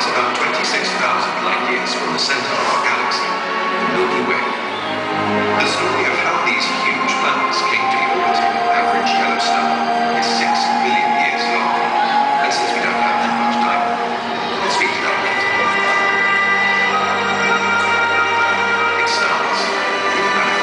lies about 26,000 light-years from the center of our galaxy, the Milky Way. The story of how these huge planets came to be orbiting our average yellow star is 6 billion years long. And since we don't have that much time, let's speak to that later. It starts with math.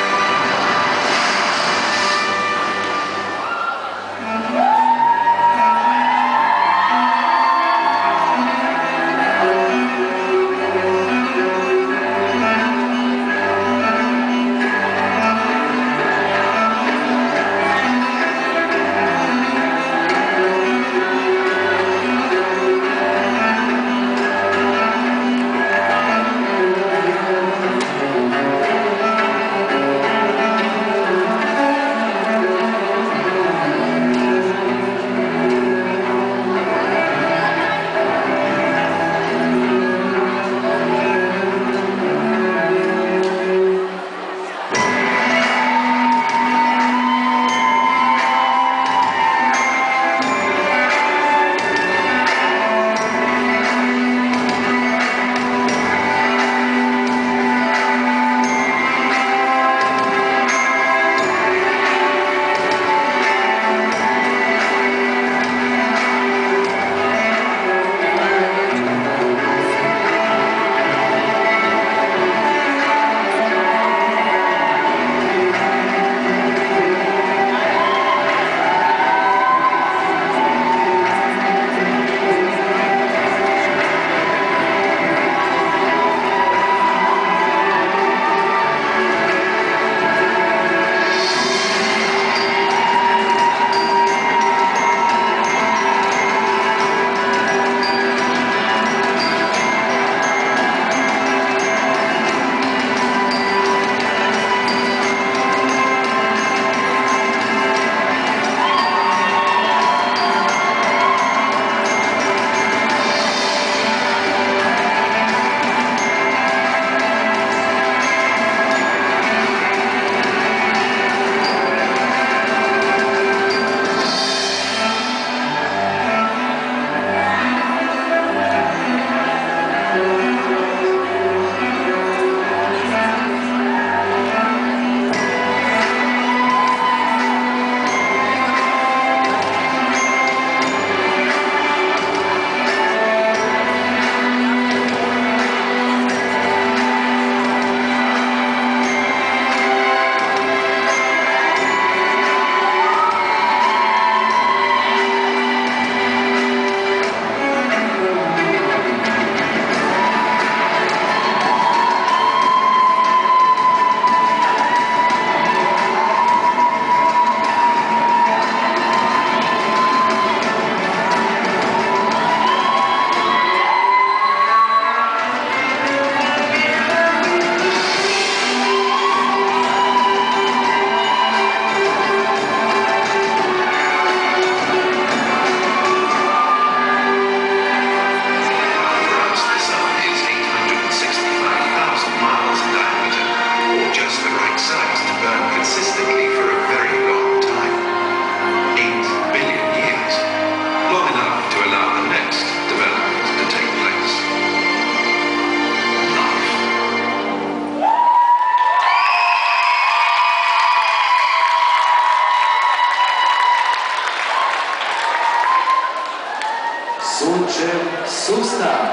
Soldier Sosta.